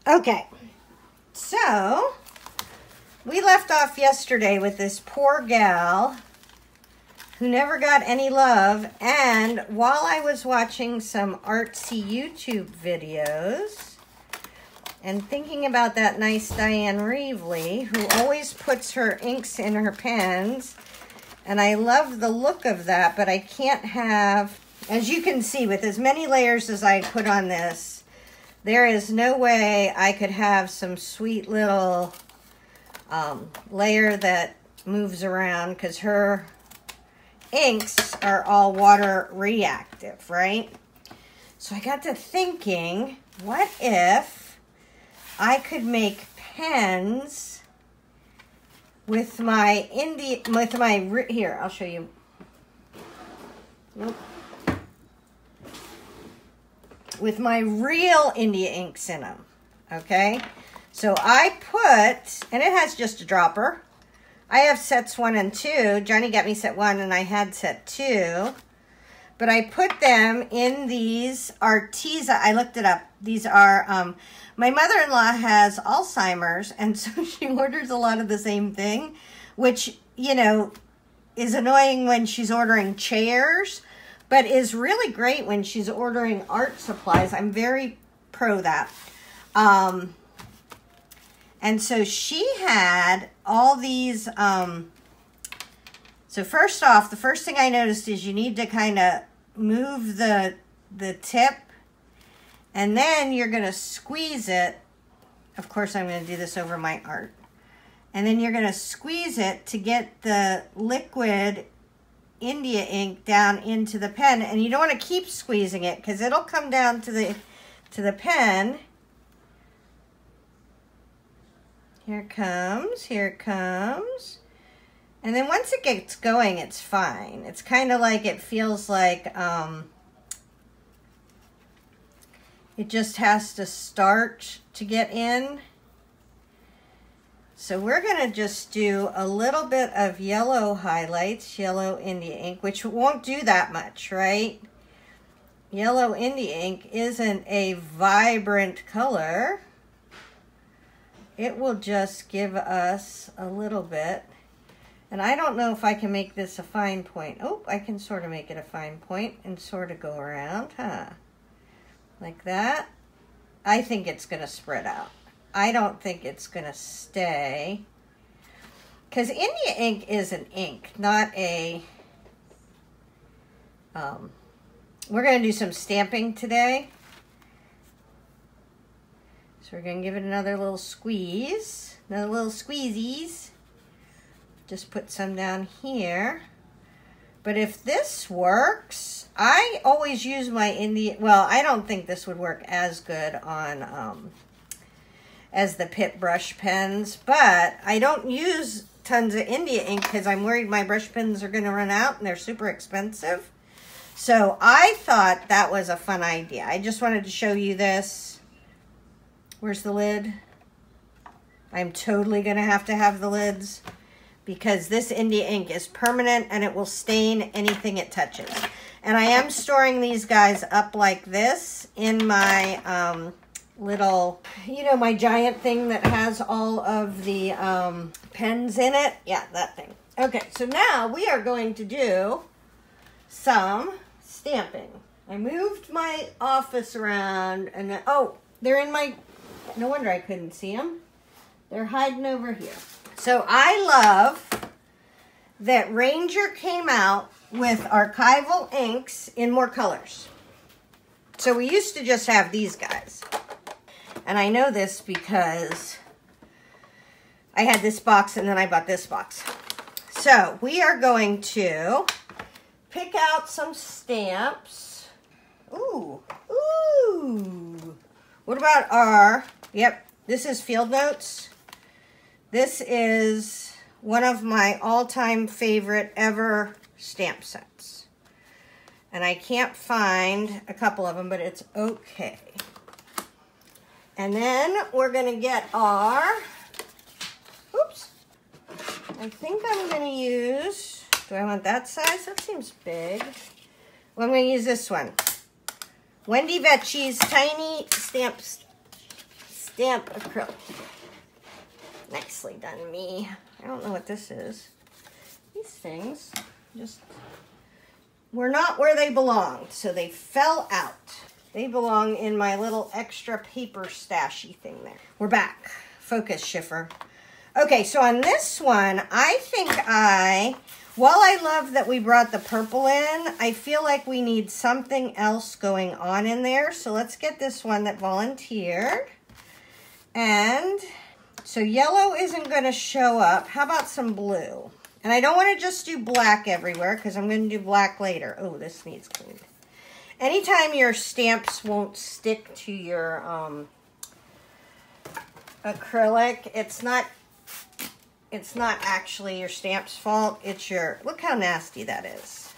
Okay, so we left off yesterday with this poor gal who never got any love, and while I was watching some artsy YouTube videos and thinking about that nice Diane Reevely, who always puts her inks in her pens, and I love the look of that, but I can't have, as you can see, with as many layers as I put on this, there is no way I could have some sweet little layer that moves around, because her inks are all water reactive, right? So I got to thinking, what if I could make pens with my here, I'll show you. Nope. With my real India inks in them, okay? So I put, and it has just a dropper. I have sets 1 and 2. Johnny got me set 1 and I had set 2. But I put them in these Artsy. I looked it up. These are, my mother-in-law has Alzheimer's, and so she orders a lot of the same thing, which, you know, is annoying when she's ordering chairs, but is really great when she's ordering art supplies. I'm very pro that. And so she had all these, so first off, the first thing I noticed is you need to kind of move the tip, and then you're going to squeeze it. Of course, I'm going to do this over my art. And then you're going to squeeze it to get the liquid India ink down into the pen. And you don't want to keep squeezing it because it'll come down to the pen. Here it comes, here it comes. And then once it gets going, it's fine. It's kind of like, it feels like it just has to start to get in. So we're gonna just do a little bit of yellow highlights, yellow India ink, which won't do that much, right? Yellow India ink isn't a vibrant color. It will just give us a little bit. And I don't know if I can make this a fine point. Oh, I can sort of make it a fine point and sort of go around, huh? Like that. I think it's going to spread out. I don't think it's going to stay. Because India ink is an ink, not a... we're going to do some stamping today. So we're going to give it another little squeeze, another little squeezies. Just put some down here. But if this works, I always use my India, well, I don't think this would work as good on, as the Pitt brush pens, but I don't use tons of India ink because I'm worried my brush pens are going to run out and they're super expensive. So I thought that was a fun idea. I just wanted to show you this. Where's the lid? I'm totally going to have the lids because this India ink is permanent and it will stain anything it touches. And I am storing these guys up like this in my little, you know, my giant thing that has all of the pens in it. Yeah, that thing. Okay, so now we are going to do some stamping. I moved my office around and then, oh, they're in my... No wonder I couldn't see them. They're hiding over here. So I love that Ranger came out with archival inks in more colors. So we used to just have these guys. And I know this because I had this box and then I bought this box. So we are going to pick out some stamps. Ooh, ooh. What about our, yep, this is Field Notes. This is one of my all-time favorite ever stamp sets. And I can't find a couple of them, but it's okay. And then we're going to get our, oops, I think I'm going to use, do I want that size? That seems big. Well, I'm going to use this one. Wendy Vecchi's Tiny stamp acrylic. Nicely done, me. I don't know what this is. These things just were not where they belonged, so they fell out. They belong in my little extra paper stashy thing there. We're back. Focus, Schiffer. Okay, so on this one, I think while I love that we brought the purple in, I feel like we need something else going on in there. So let's get this one that volunteered. And so yellow isn't going to show up. How about some blue? And I don't want to just do black everywhere because I'm going to do black later. Oh, this needs cleaned. Anytime your stamps won't stick to your acrylic, it's not actually your stamp's fault. It's your, look how nasty that is.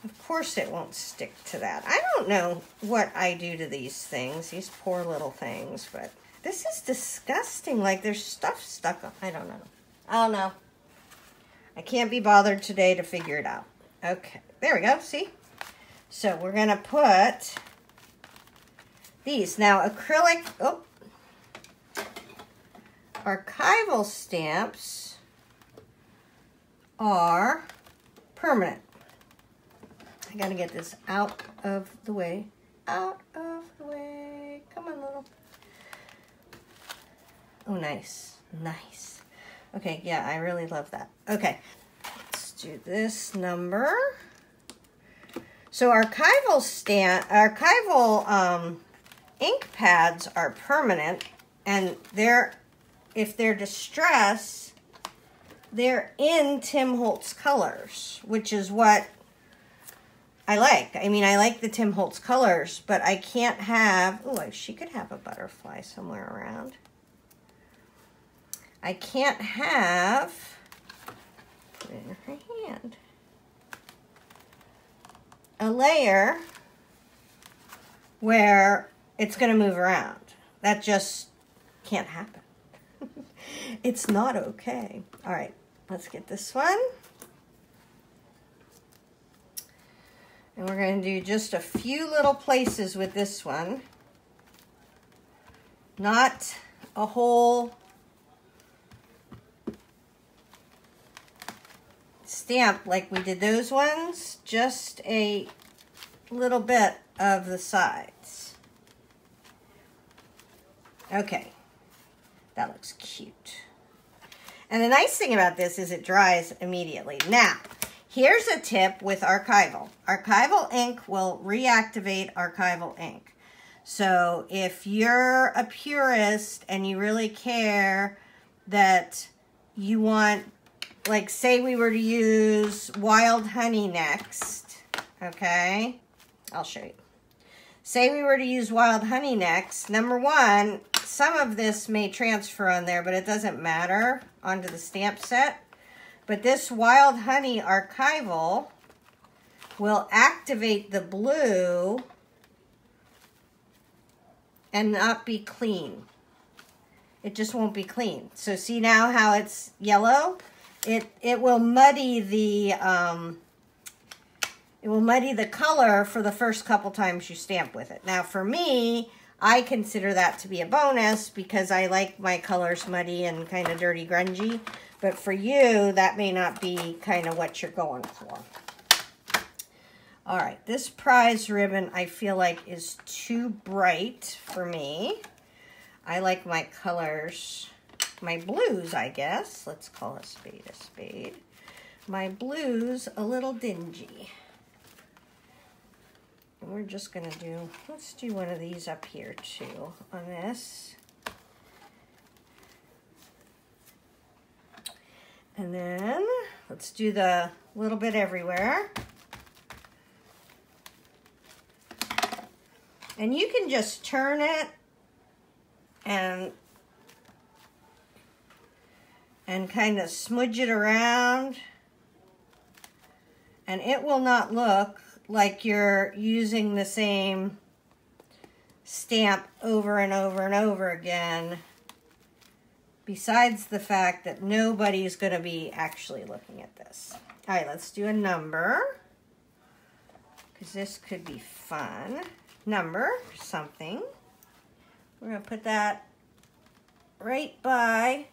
Of course it won't stick to that. I don't know what I do to these things, these poor little things, but this is disgusting. Like there's stuff stuck on. I don't know. I can't be bothered today to figure it out. Okay, there we go, see? So we're gonna put these. Now acrylic, archival stamps are permanent. I gotta get this out of the way. Out of the way. Come on, little. Oh, nice. Nice. Okay, yeah, I really love that. Okay, let's do this number. So archival ink pads are permanent, and if they're distress, they're in Tim Holtz colors, which is what I like. I mean, I like the Tim Holtz colors, but I can't have, she could have a butterfly somewhere around. I can't have, put it in her hand, a layer where it's going to move around. That just can't happen. It's not okay. All right, let's get this one. And we're going to do just a few little places with this one. Not a whole stamp like we did those ones, just a little bit of the sides. Okay, that looks cute. And the nice thing about this is it dries immediately. Now, here's a tip with archival. Archival ink will reactivate archival ink. So if you're a purist and you really care that you want, like say we were to use wild honey next, okay? I'll show you. Say we were to use wild honey next. Number one, some of this may transfer on there, but it doesn't matter onto the stamp set. But this wild honey archival will activate the blue and not be clean. It just won't be clean. So see now how it's yellow? It will muddy the color for the first couple times you stamp with it. Now for me, I consider that to be a bonus because I like my colors muddy and kind of dirty grungy. But for you, that may not be kind of what you're going for. All right, this prize ribbon I feel like is too bright for me. I like my colors, my blues, I guess. Let's call a spade a spade. My blues a little dingy. And we're just gonna do, let's do one of these up here too on this. And then let's do the little bit everywhere. And you can just turn it and kind of smudge it around, and it will not look like you're using the same stamp over and over and over again, besides the fact that nobody's going to be actually looking at this. All right, let's do a number, because this could be fun. Number something. We're going to put that right by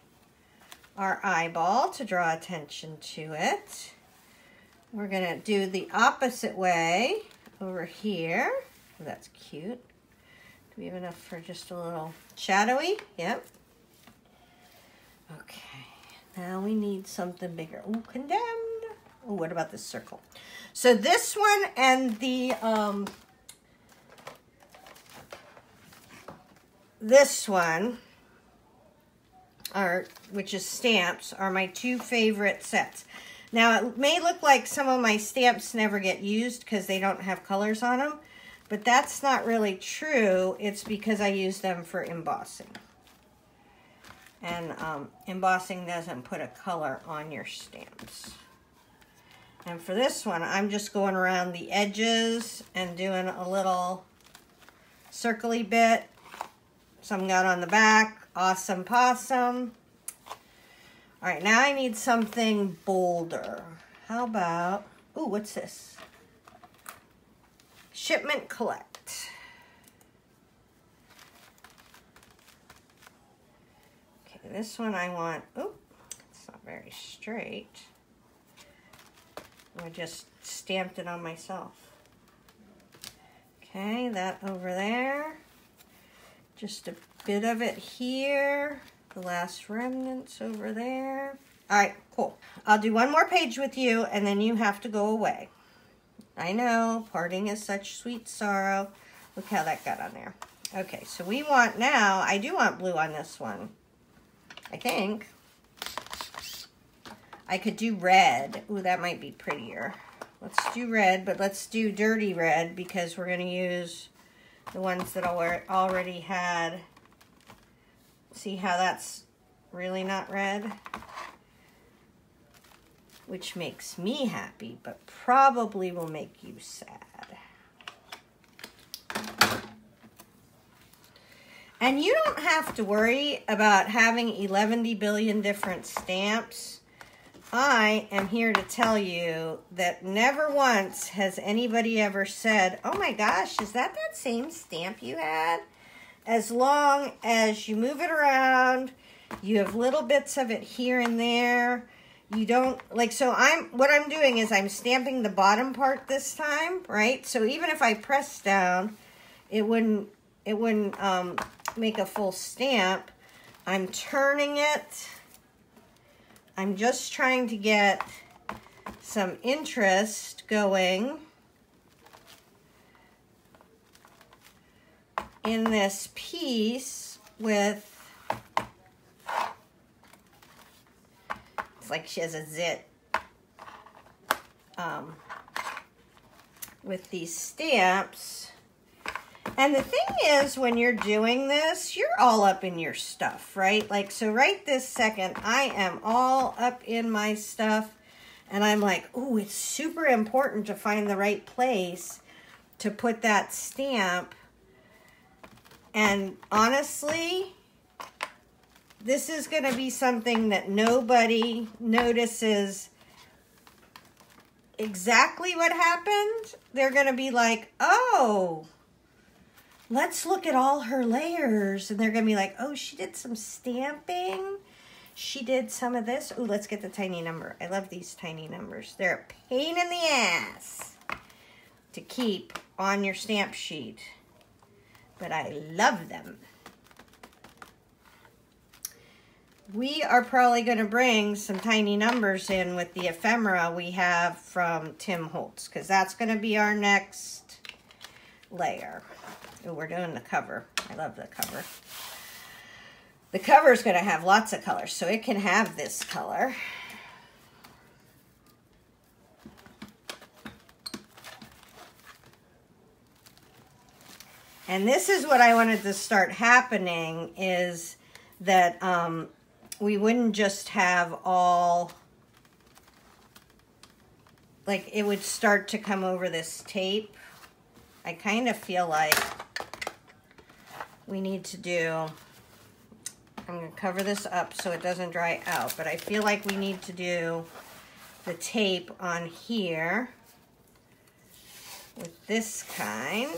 our eyeball to draw attention to it. We're going to do the opposite way over here. Oh, that's cute. Do we have enough for just a little shadowy? Yep. Okay, now we need something bigger. Oh, condemned. Oh, what about this circle? So this one and the this one which is stamps, are my two favorite sets. Now it may look like some of my stamps never get used because they don't have colors on them, but that's not really true. It's because I use them for embossing. And embossing doesn't put a color on your stamps. And for this one, I'm just going around the edges and doing a little circly bit. Some got on the back. Awesome possum. All right, now I need something bolder. How about, ooh, what's this? Shipment collect. Okay, this one I want, ooh, it's not very straight. I just stamped it on myself. Okay, that over there. Just a bit of it here. The last remnants over there. All right, cool. I'll do one more page with you and then you have to go away. I know, parting is such sweet sorrow. Look how that got on there. Okay, so we want now, I do want blue on this one. I think. I could do red. Ooh, that might be prettier. Let's do red, but let's do dirty red because we're going to use the ones that already had. See how that's really not red? Which makes me happy, but probably will make you sad. And you don't have to worry about having 11 billion different stamps. I am here to tell you that never once has anybody ever said, oh my gosh, is that same stamp you had? As long as you move it around, you have little bits of it here and there. You don't, like, so what I'm doing is I'm stamping the bottom part this time, right? So even if I press down, it wouldn't make a full stamp. I'm turning it. I'm just trying to get some interest going in this piece with, it's like she has a zit with these stamps. And the thing is, when you're doing this, you're all up in your stuff, right? Like, so right this second, I am all up in my stuff. And I'm like, ooh, it's super important to find the right place to put that stamp. And honestly, this is going to be something that nobody notices exactly what happened. They're going to be like, oh, let's look at all her layers. And they're going to be like, oh, she did some stamping. She did some of this. Oh, let's get the tiny number. I love these tiny numbers. They're a pain in the ass to keep on your stamp sheet, but I love them. We are probably going to bring some tiny numbers in with the ephemera we have from Tim Holtz, because that's going to be our next layer. Oh, we're doing the cover. I love the cover. The cover is going to have lots of colors, so it can have this color. And this is what I wanted to start happening, is that we wouldn't just have all, like, it would start to come over this tape. I kind of feel like we need to do, I'm going to cover this up so it doesn't dry out, but I feel like we need to do the tape on here with this kind.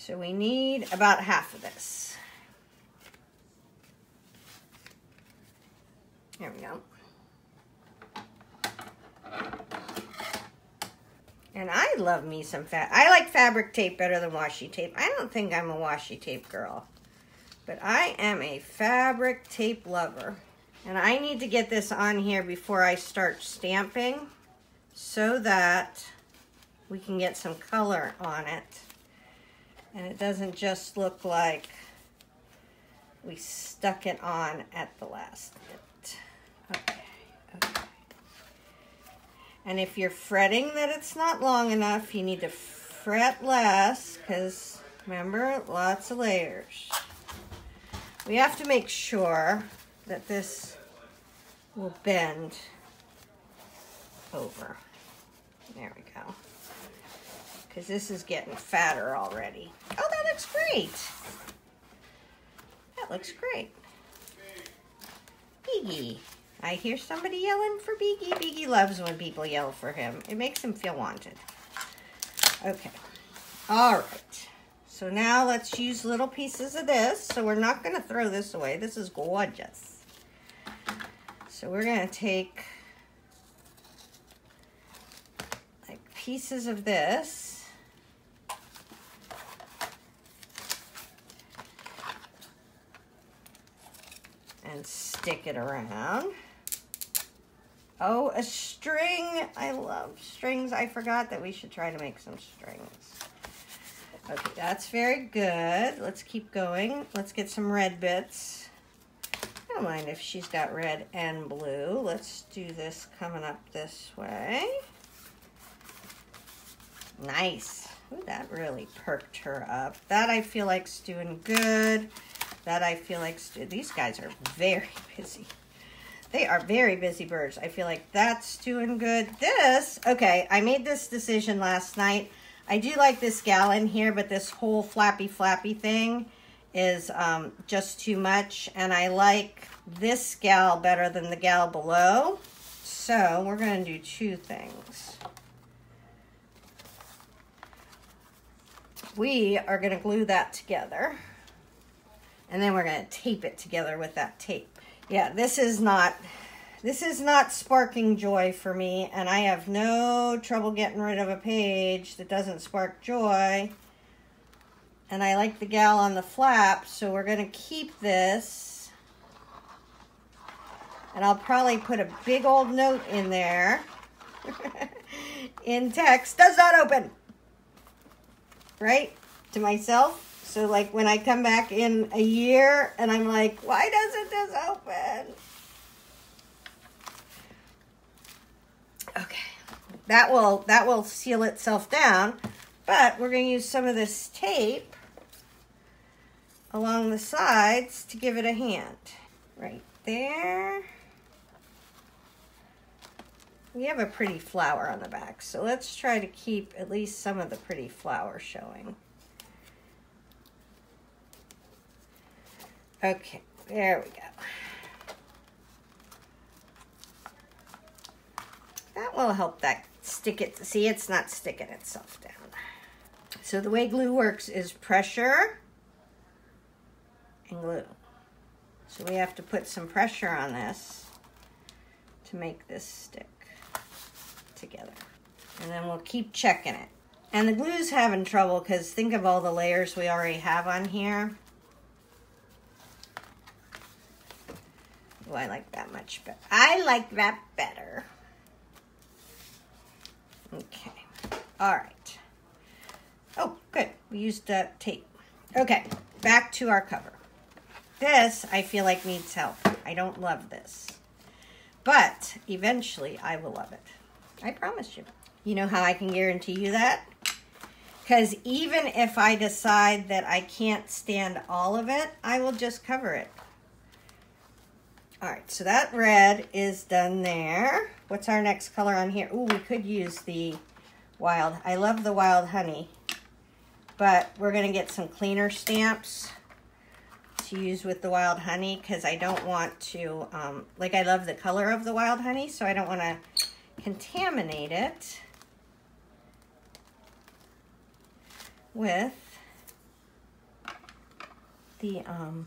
So we need about half of this. There we go. And I love me some I like fabric tape better than washi tape. I don't think I'm a washi tape girl, but I am a fabric tape lover. And I need to get this on here before I start stamping so that we can get some color on it. And it doesn't just look like we stuck it on at the last minute. Okay, okay. And if you're fretting that it's not long enough, you need to fret less, because remember, lots of layers. We have to make sure that this will bend over. There we go. Because this is getting fatter already. Oh, that looks great. That looks great. Beagie. I hear somebody yelling for Beagie. Beagie loves when people yell for him. It makes him feel wanted. Okay. All right. So now let's use little pieces of this. So we're not going to throw this away. This is gorgeous. So we're going to take like pieces of this. And stick it around. Oh, a string. I love strings. I forgot that we should try to make some strings. Okay, that's very good. Let's keep going. Let's get some red bits. I don't mind if she's got red and blue. Let's do this coming up this way. Nice. Ooh, that really perked her up. That I feel like's doing good. That I feel like these guys are very busy. They are very busy birds. I feel like that's doing good. This, okay, I made this decision last night. I do like this gal in here, but this whole flappy thing is just too much. And I like this gal better than the gal below. So we're going to do two things. We are going to glue that together. And then we're going to tape it together with that tape. Yeah, this is not sparking joy for me, and I have no trouble getting rid of a page that doesn't spark joy. And I like the gal on the flap, so we're going to keep this. And I'll probably put a big old note in there. In text, does not open. Right? To myself. So like when I come back in a year and I'm like, why doesn't this open? Okay, that will seal itself down, but we're going to use some of this tape along the sides to give it a hand. Right there. We have a pretty flower on the back, so let's try to keep at least some of the pretty flower showing. Okay, there we go. That will help that stick it. See, it's not sticking itself down. So the way glue works is pressure and glue. So we have to put some pressure on this to make this stick together. And then we'll keep checking it. And the glue's having trouble because think of all the layers we already have on here. Oh, I like that much better. I like that better. Okay. All right. Oh, good. We used tape. Okay. Back to our cover. This, I feel like, needs help. I don't love this. But eventually, I will love it. I promise you. You know how I can guarantee you that? Because even if I decide that I can't stand all of it, I will just cover it. All right, so that red is done there. What's our next color on here? Ooh, we could use the wild. I love the wild honey, but we're gonna get some cleaner stamps to use with the wild honey because I don't want to, like I love the color of the wild honey, so I don't want to contaminate it with the, all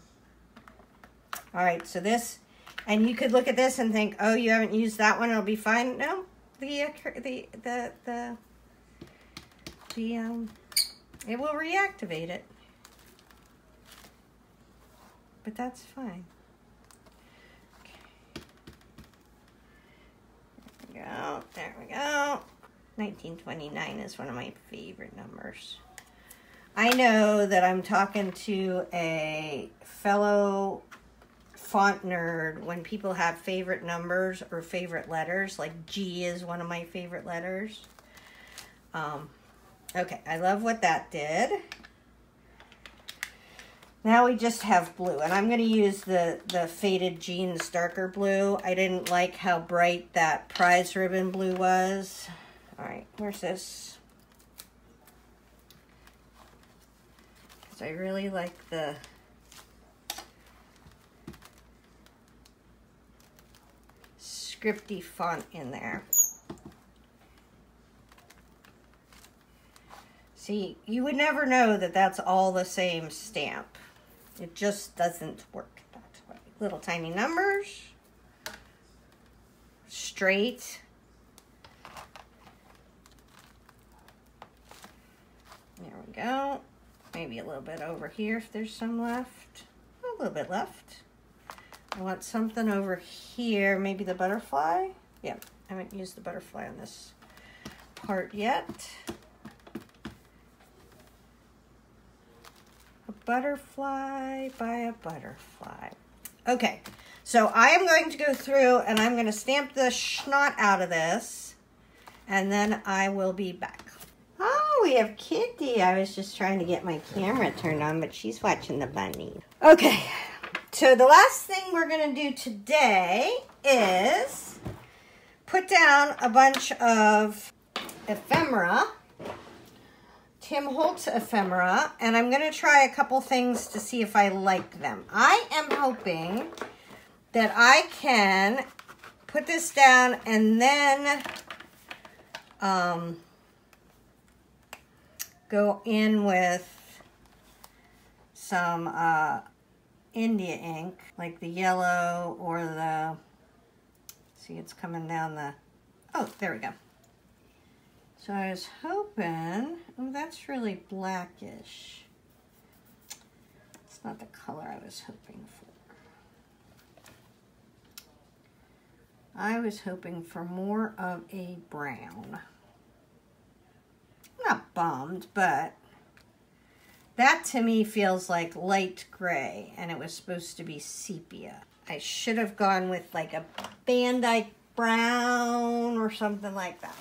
right, so this, and you could look at this and think, oh, you haven't used that one, it'll be fine. No, it will reactivate it. But that's fine. Okay. There we go. 1929 is one of my favorite numbers. I know that I'm talking to a fellow font nerd when people have favorite numbers or favorite letters, like G is one of my favorite letters. Okay, I love what that did. Now we just have blue, and I'm going to use the Faded Jeans darker blue. I didn't like how bright that prize ribbon blue was. All right, where's this? Because I really like the scripty font in there. See, you would never know that that's all the same stamp. It just doesn't work that way. Little tiny numbers. Straight. There we go. Maybe a little bit over here if there's some left. A little bit left. I want something over here. Maybe the butterfly. Yeah, I haven't used the butterfly on this part yet. Butterfly by a butterfly. Okay, so I am going to go through and I'm going to stamp the schnot out of this, and then I will be back. Oh, we have Kitty. I was just trying to get my camera turned on, but she's watching the bunny. Okay, so the last thing we're going to do today is put down a bunch of ephemera. Tim Holtz ephemera, and I'm going to try a couple things to see if I like them. I am hoping that I can put this down and then go in with some India ink, like the yellow or the, see, it's coming down the, oh, there we go. So I was hoping, oh, that's really blackish. It's not the color I was hoping for. I was hoping for more of a brown. I'm not bummed, but that to me feels like light gray, and it was supposed to be sepia. I should have gone with like a Van Dyke brown or something like that.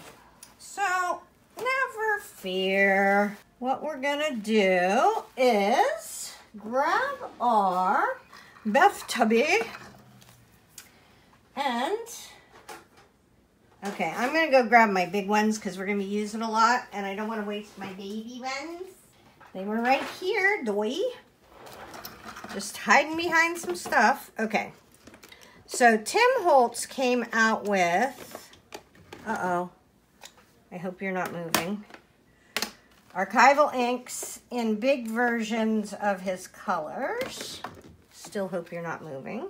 So, never fear. What we're gonna do is grab our Beth Tubby and, okay, I'm gonna go grab my big ones because we're gonna be using a lot and I don't want to waste my baby ones. They were right here, doy. Just hiding behind some stuff. Okay, so Tim Holtz came out with, uh-oh. I hope you're not moving. Archival inks in big versions of his colors. Still hope you're not moving.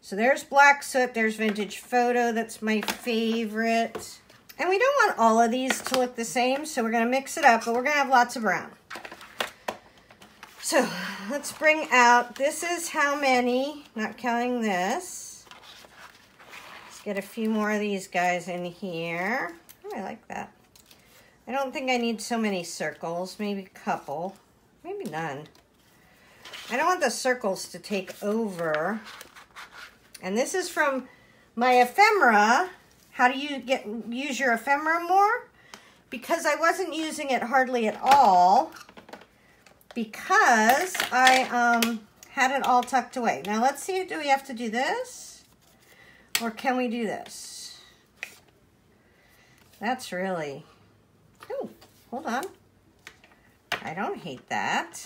So there's Black Soot, there's Vintage Photo, that's my favorite. And we don't want all of these to look the same, so we're gonna mix it up, but we're gonna have lots of brown. So let's bring out, this is how many, not counting this. Let's get a few more of these guys in here. I like that. I don't think I need so many circles. Maybe a couple. Maybe none. I don't want the circles to take over. And this is from my ephemera. How do you use your ephemera more? Because I wasn't using it hardly at all. Because I had it all tucked away. Now let's see, do we have to do this? Or can we do this? That's really, oh, hold on. I don't hate that.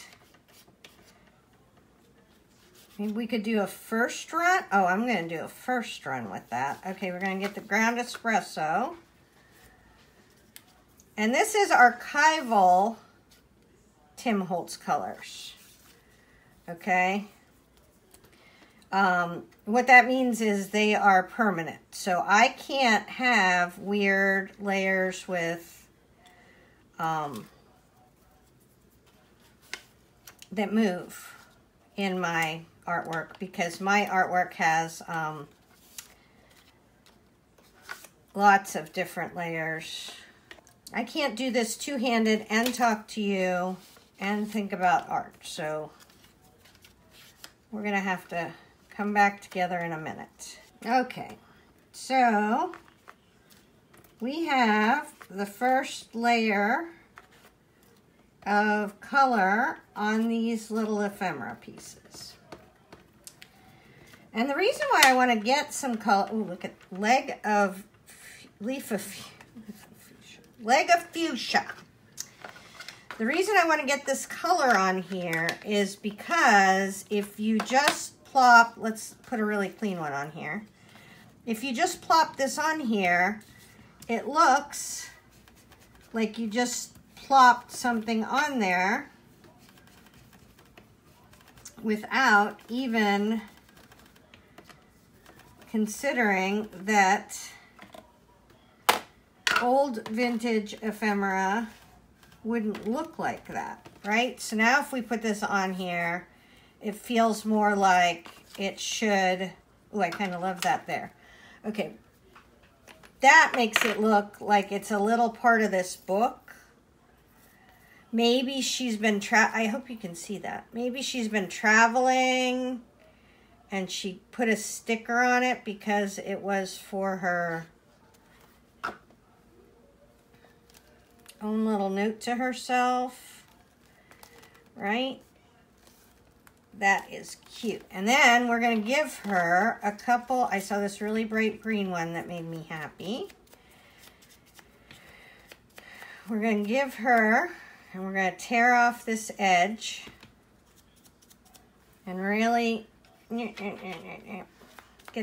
Maybe we could do a first run. Oh, I'm going to do a first run with that. Okay, we're going to get the ground espresso. And this is archival Tim Holtz colors. okay? What that means is they are permanent. So I can't have weird layers with, that move in my artwork, because my artwork has lots of different layers. I can't do this two-handed and talk to you and think about art. So we're gonna have to come back together in a minute. Okay, so we have the first layer of color on these little ephemera pieces. And the reason why I want to get some color, ooh, look at leg of fuchsia. The reason I want to get this color on here is because if you just plop, let's put a really clean one on here. If you just plop this on here, it looks like you just plopped something on there without even considering that old vintage ephemera wouldn't look like that, right? So now if we put this on here, it feels more like it should. Oh, I kind of love that there. Okay, that makes it look like it's a little part of this book. Maybe she's been I hope you can see that. Maybe she's been traveling and she put a sticker on it because it was for her own little note to herself, right? That is cute. And then we're going to give her a couple. I saw this really bright green one that made me happy. We're going to give her, and we're going to tear off this edge and really get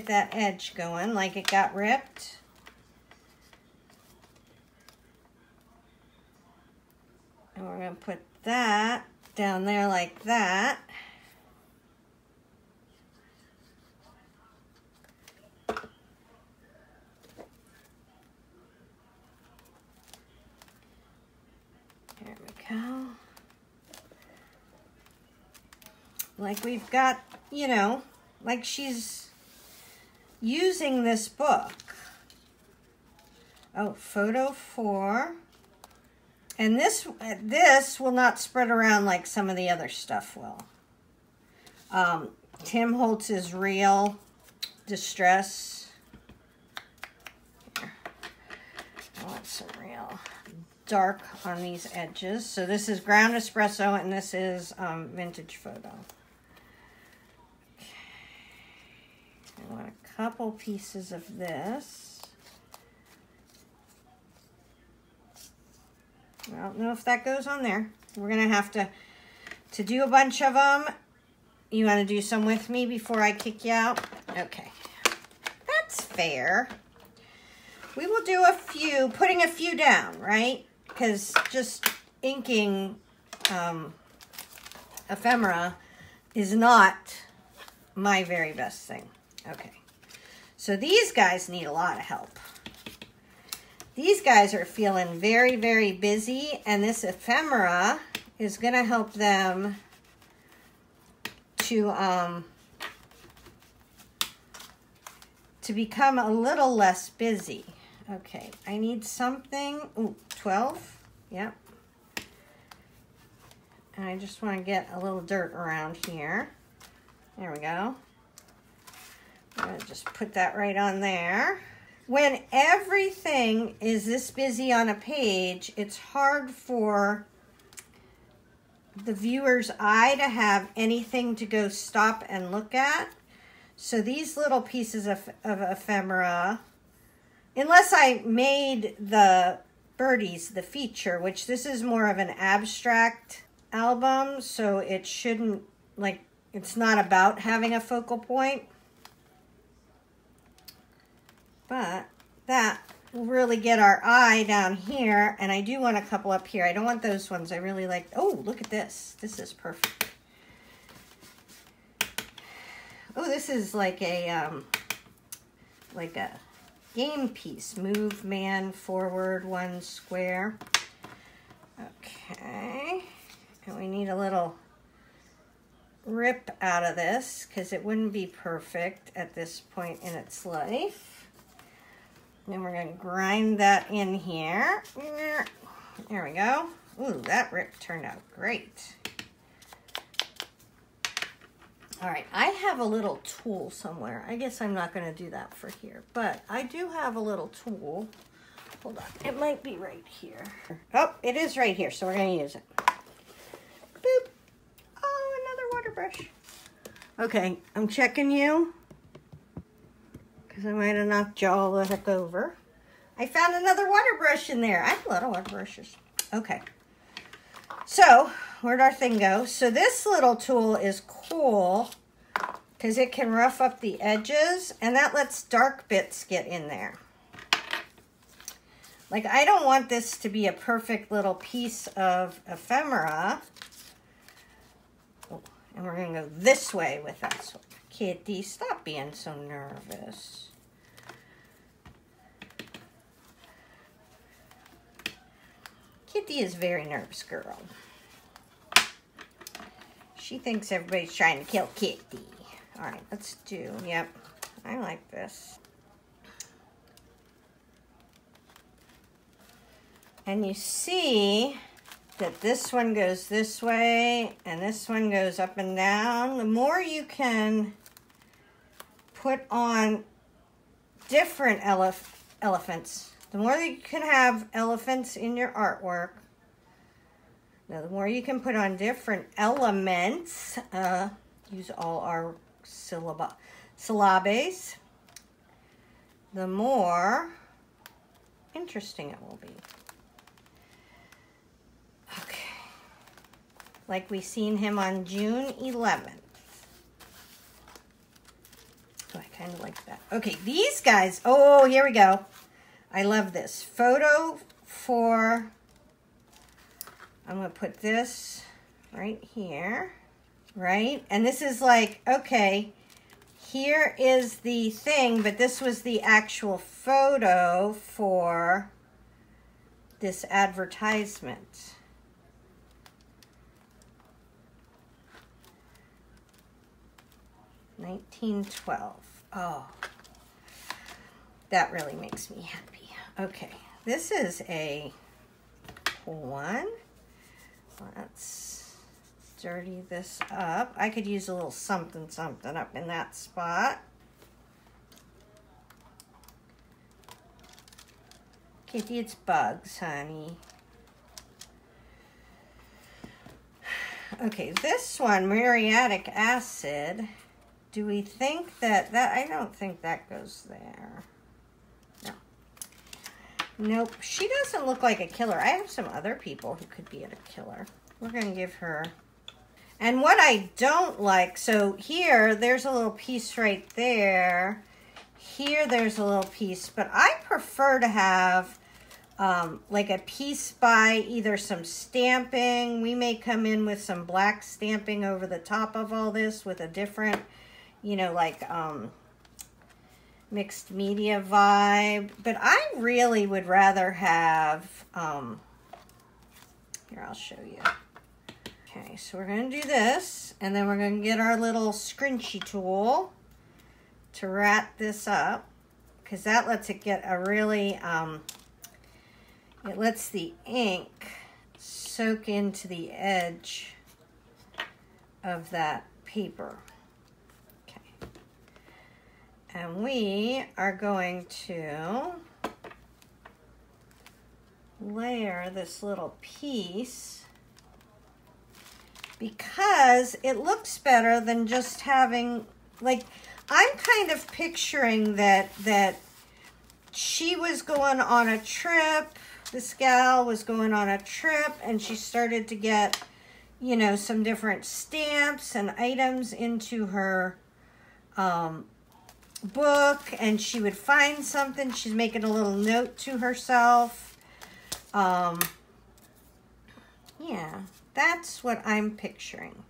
that edge going like it got ripped. And we're going to put that down there like that. There we go. Like we've got, you know, like she's using this book. Oh, photo 4. And this will not spread around like some of the other stuff will. Tim Holtz's Real Distress. Here. I want some real dark on these edges. So this is Ground Espresso and this is Vintage Photo. Okay. I want a couple pieces of this. I don't know if that goes on there. We're going to have to do a bunch of them. You want to do some with me before I kick you out? Okay. That's fair. We will do a few, putting a few down, right? Because just inking ephemera is not my very best thing. Okay. So these guys need a lot of help. These guys are feeling very, very busy, and this ephemera is going to help them to become a little less busy. Okay, I need something. Ooh, 12. Yep. And I just want to get a little dirt around here. There we go. I'm going to just put that right on there. When everything is this busy on a page, it's hard for the viewer's eye to have anything to go stop and look at. So these little pieces of ephemera, unless I made the birdies the feature, which this is more of an abstract album, so it shouldn't, like, it's not about having a focal point. But that will really get our eye down here. And I do want a couple up here. I don't want those ones. I really like, oh, look at this. This is perfect. this is like a game piece. Move man forward 1 square. Okay. And we need a little rip out of this because it wouldn't be perfect at this point in its life. Then we're going to grind that in here. There we go. Ooh, that rip turned out great. All right, I have a little tool somewhere. I guess I'm not going to do that for here, but I do have a little tool. Hold on, it might be right here. Oh, it is right here, so we're going to use it. Boop. Oh, another water brush. Okay, I'm checking you because I might have knocked you all the heck over. I found another water brush in there. I have a lot of water brushes. Okay. So, where'd our thing go? So this little tool is cool because it can rough up the edges and that lets dark bits get in there. Like, I don't want this to be a perfect little piece of ephemera. Oh, and we're going to go this way with that. So, Kitty, stop being so nervous. Kitty is a very nervous girl. She thinks everybody's trying to kill Kitty. All right, let's do, yep, I like this. And you see that this one goes this way and this one goes up and down. The more you can put on different elephants, the more that you can have elephants in your artwork, now the more you can put on different elements, use all our syllabes, the more interesting it will be. Okay, like we seen him on June 11th. Oh, I kind of like that. Okay, these guys, oh, here we go. I love this. Photo for, I'm going to put this right here, right? And this is like, okay, here is the thing, but this was the actual photo for this advertisement. $19.12. Oh, that really makes me happy. Okay, this is a one. Let's dirty this up. I could use a little something something up in that spot. Kitty, it's bugs, honey. Okay, this one, muriatic acid. Do we think that, I don't think that goes there. No. Nope, she doesn't look like a killer. I have some other people who could be a killer. We're going to give her. And what I don't like, so here, there's a little piece right there. Here, there's a little piece, but I prefer to have like a piece by either some stamping. We may come in with some black stamping over the top of all this with a different, you know, like mixed media vibe. But I really would rather have, here, I'll show you. Okay, so we're going to do this, and then we're going to get our little scrunchy tool to rat this up, because that lets it get a really, it lets the ink soak into the edge of that paper. Okay. And we are going to layer this little piece because it looks better than just having, like, I'm kind of picturing that she was going on a trip. This gal was going on a trip and she started to get, you know, some different stamps and items into her book, and she would find something. She's making a little note to herself. Yeah, that's what I'm picturing.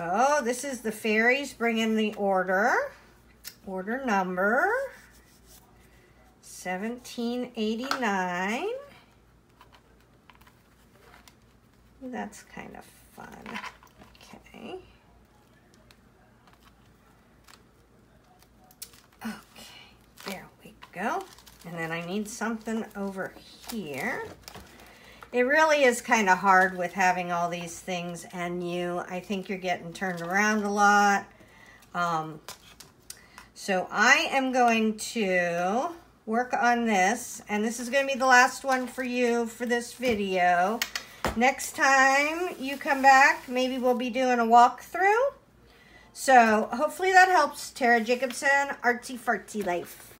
Oh, this is the fairies bringing the order. Order number 1789. That's kind of fun. Okay. Okay, there we go. And then I need something over here. It really is kind of hard with having all these things and you. I think you're getting turned around a lot. So I am going to work on this, and this is going to be the last one for you for this video. Next time you come back, maybe we'll be doing a walkthrough. So hopefully that helps. Tara Jacobsen, Artsy Fartsy Life.